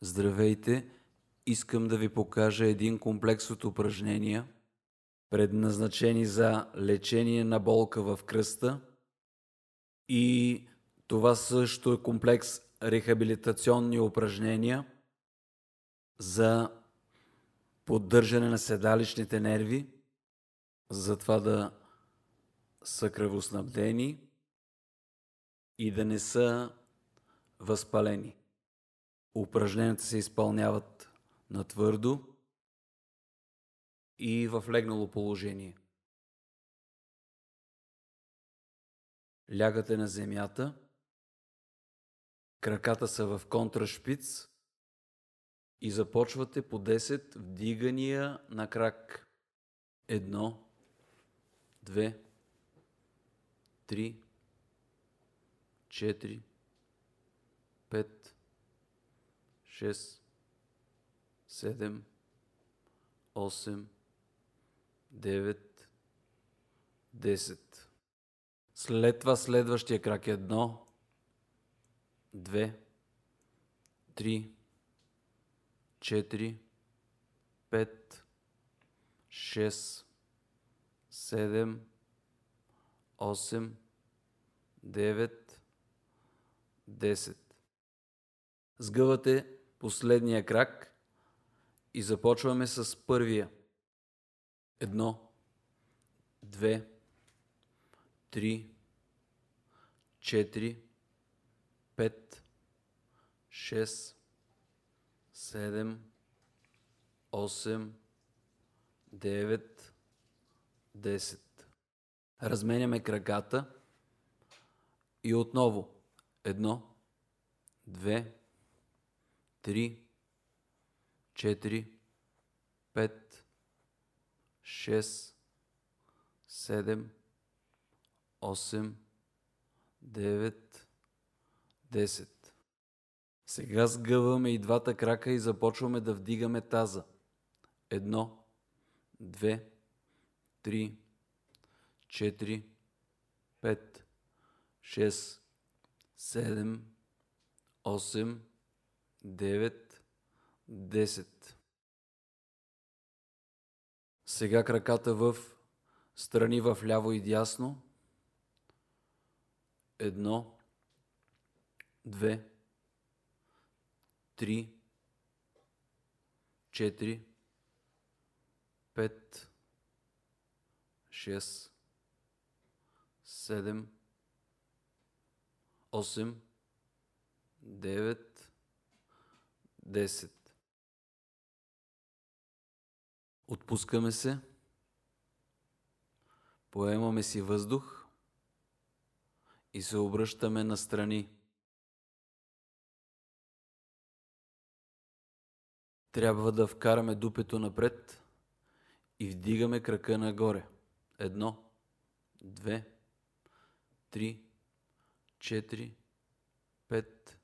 Здравейте! Искам да ви покажа един комплекс от упражнения, предназначени за лечение на болка в кръста, и това също е комплекс рехабилитационни упражнения за поддържане на седалищните нерви, за това да са кръвоснабдени и да не са възпалени. Упражненията се изпълняват на твърдо и в легнало положение. Лягате на земята, краката са в контрашпиц и започвате по 10 вдигания на крак. 1, 2, 3, 4, 5, 6, 7, 8, 9, 10. След това следващия крак е 1, 2, 3, 4, 5, 6, 7, 8, 9, 10. Сгъвате последния крак и започваме с първия. 1, 2, 3, 4, 5, 6, 7, 8, 9, 10. Разменяме краката и отново 1, 2, 3, 4, 5, 6, 7, 8, 9, 10. Сега сгъваме и двата крака и започваме да вдигаме таза. 1, 2, 3, 4, 5, 6, 7, 8, 9, 10. Сега краката в страни в ляво и дясно. 1, 2, 3, 4, 5, 6, 7, 8, 9, 10. Отпускаме се, поемаме си въздух и се обръщаме настрани. Трябва да вкараме дупето напред и вдигаме крака нагоре. 1, 2, 3, 4, 5,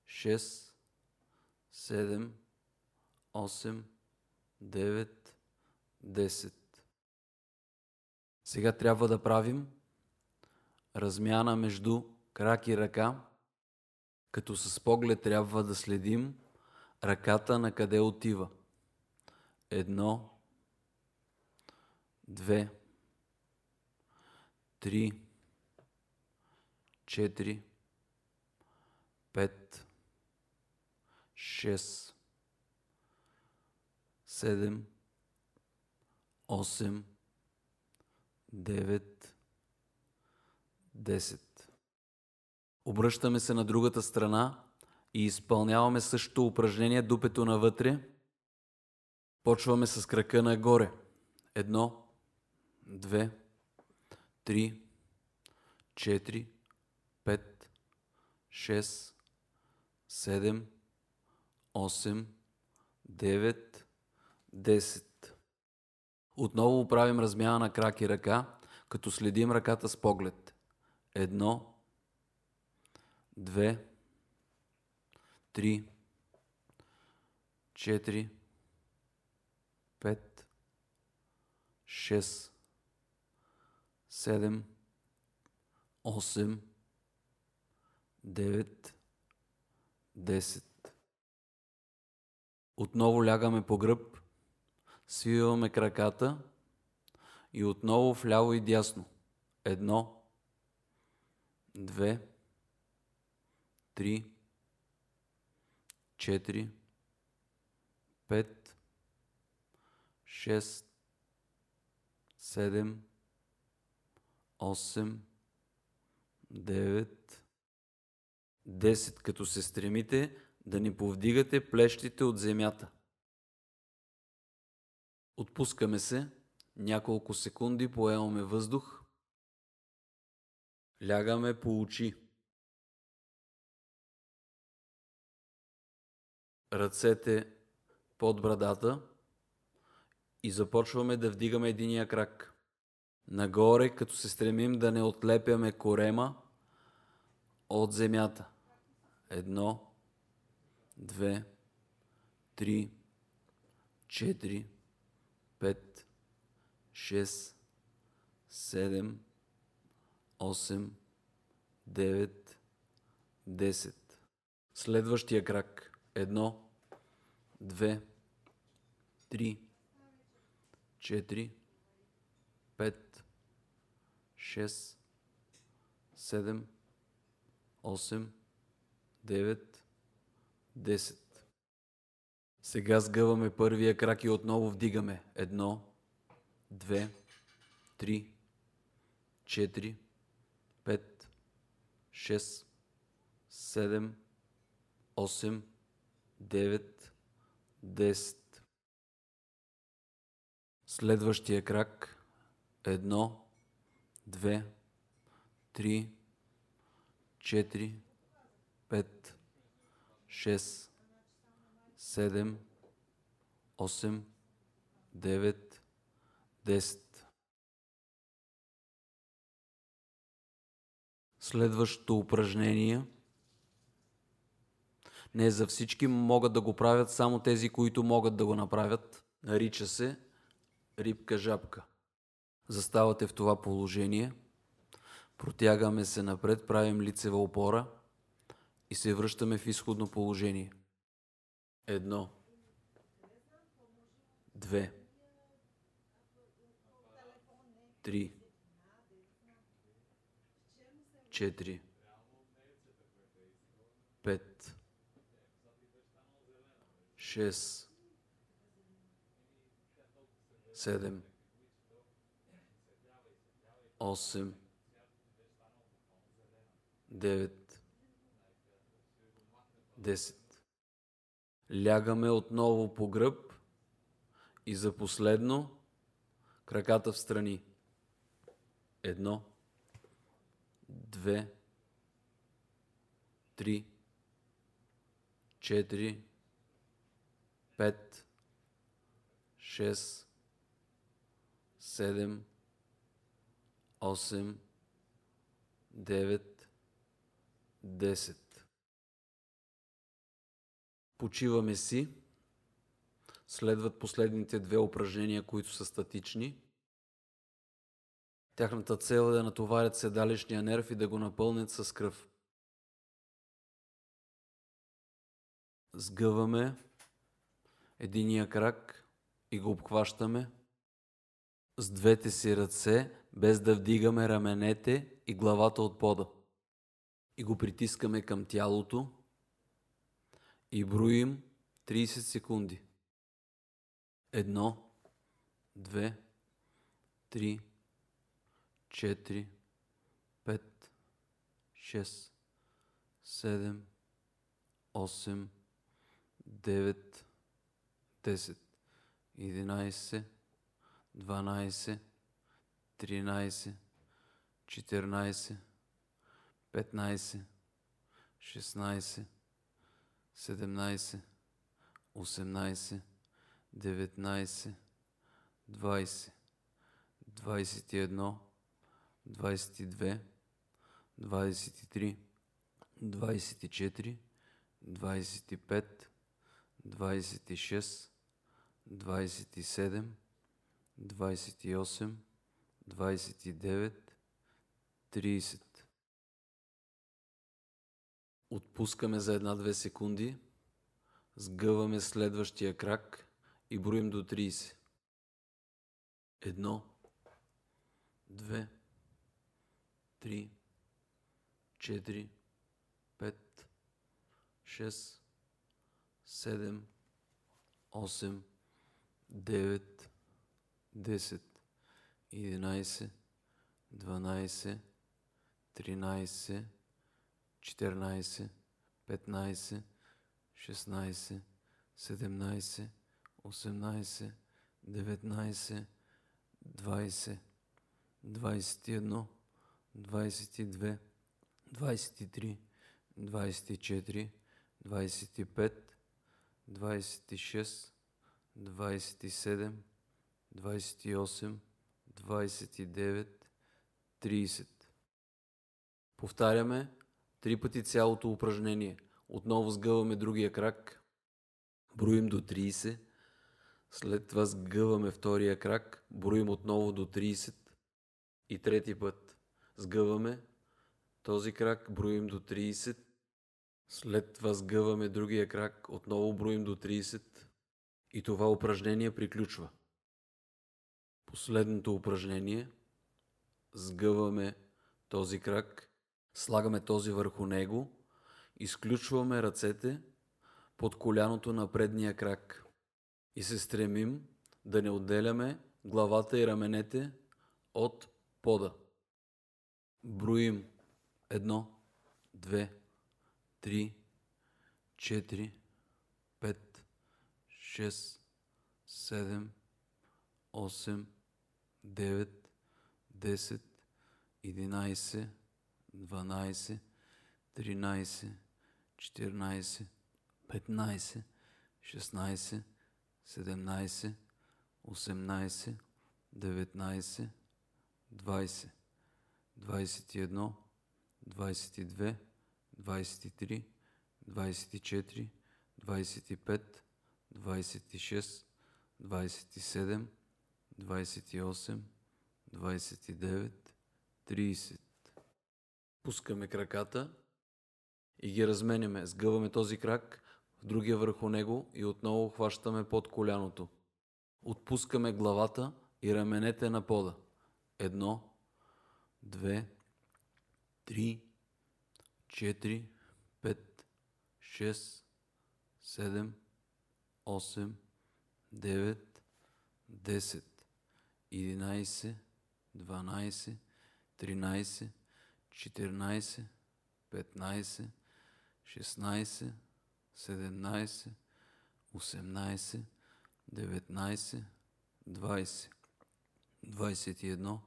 6, 7, 8, 9, 10. Сега трябва да правим размяна между крак и ръка, като с поглед трябва да следим ръката на къде отива. 1, 2, 3, 4, 5, 6, 7, 8, 9, 10. Обръщаме се на другата страна и изпълняваме същото упражнение, дупето навътре. Почваме с крака нагоре. 1, 2, 3, 4, 5, 6, 7, 8, 9, 10. Отново правим размяна на крак и ръка, като следим ръката с поглед. 1, 2, 3, 4, 5, 6, 7, 8, 9, 10. Отново лягаме по гръб, свиваме краката и отново вляво и дясно. 1, 2, 3, 4, 5, 6, 7, 8, 9, 10, като се стремите да не повдигате плещите от земята. Отпускаме се, няколко секунди поемаме въздух, лягаме по очи. Ръцете под брадата и започваме да вдигаме единия крак. Нагоре, като се стремим да не отлепяме корема от земята. 1, 2, 3, 4, 5, 6, 7, 8, 9, 10. Следващия крак. 1, 2, 3, 4, 5, 6, 7, 8, 9, 10. Сега сгъваме първия крак и отново вдигаме. 1, 2, 3, 4, 5, 6, 7, 8, 9, 10. Следващия крак. 1, 2, 3, 4, 5, 6, 7, 8, 9, 10. Следващото упражнение не е за всички, могат да го правят само тези, които могат да го направят. Нарича се рибка-жабка. Заставате в това положение, протягаме се напред, правим лицева опора и се връщаме в изходно положение. 1, 2, 3, 4, 5, 6, 7, 8, 9, 10. Лягаме отново по гръб и за последно краката в страни. 1, 2, 3, 4, 5, 6, 7, 8, 9, 10. Почиваме си. Следват последните две упражнения, които са статични. Тяхната цел е да натоварят седалищния нерв и да го напълнят с кръв. Сгъваме единия крак и го обхващаме с двете си ръце, без да вдигаме раменете и главата от пода. И го притискаме към тялото и броим 30 секунди. 1, 2, 3, 4, 5, 6, 7, 8, 9, 10, 11, 12, 13, 14, 15, 16, 17, 18, 19, 20, 21, 22, 23, 24, 25, 26, 27, 28, 29, 30. Отпускаме за 1-2 секунди, Сгъваме следващия крак и броим до 30. 1, 2, 3, 4, 5, 6, 7, 8, 9, 10, 11, 12, 13, 14, 15, 16, 17, 18, 19, 20, 21, 22, 23, 24, 25, 26, 27, 28, 29, 30. Повтаряме 3 пъти цялото упражнение. Отново сгъваме другия крак, броим до 30, след това сгъваме втория крак, броим отново до 30 и трети път. Сгъваме този крак, броим до 30, след това сгъваме другия крак, отново броим до 30 и това упражнение приключва. Последното упражнение, сгъваме този крак, слагаме този върху него, изключваме ръцете под коляното на предния крак и се стремим да не отделяме главата и раменете от пода. Броим 1, 2, 3, 4, 5, 6, 7, 8, 9, 10, 11, 12, 13, 14, 15, 16, 17, 18, 19, 20, 21, 22, 23, 24, 25, 26, 27, 28, 29, 30. Пускаме краката и ги разменяме. Сгъваме този крак, в другия върху него и отново хващаме под коляното. Отпускаме главата и раменете на пода. 1, 2, 3, 4, 5, 6, 7, 8, 9, 10, 11, 12, 13, 14, 15, 16, 17, 18, 19, 20, 21,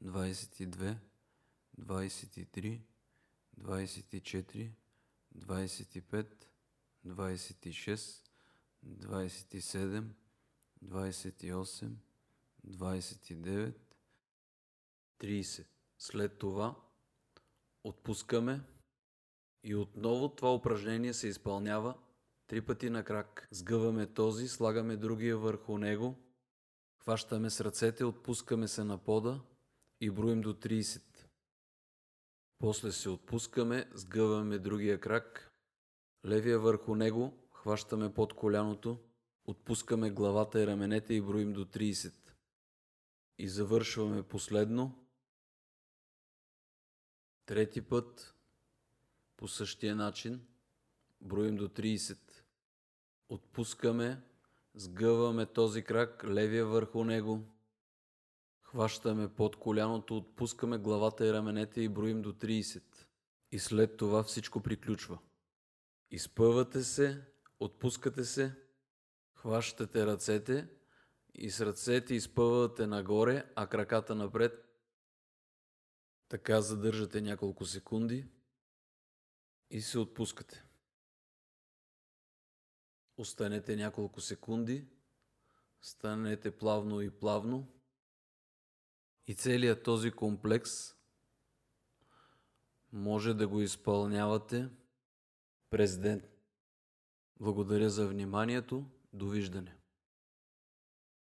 22, 23, 24, 25, 26, 27, 28, 29, 30. След това отпускаме и отново това упражнение се изпълнява 3 пъти на крак. Сгъваме този, слагаме другия върху него, хващаме с ръцете, отпускаме се на пода и броим до 30. После се отпускаме, сгъваме другия крак, левия върху него, хващаме под коляното, отпускаме главата и раменете и броим до 30. И завършваме последно. Трети път, по същия начин, броим до 30. Отпускаме, сгъваме този крак, левия върху него, хващаме под коляното, отпускаме главата и раменете и броим до 30. И след това всичко приключва. Изпъвате се, отпускате се, хващате ръцете и с ръцете изпъвате нагоре, а краката напред. Така задържате няколко секунди и се отпускате. Останете няколко секунди, станете плавно и плавно и целият този комплекс може да го изпълнявате през ден. Благодаря за вниманието. Довиждане.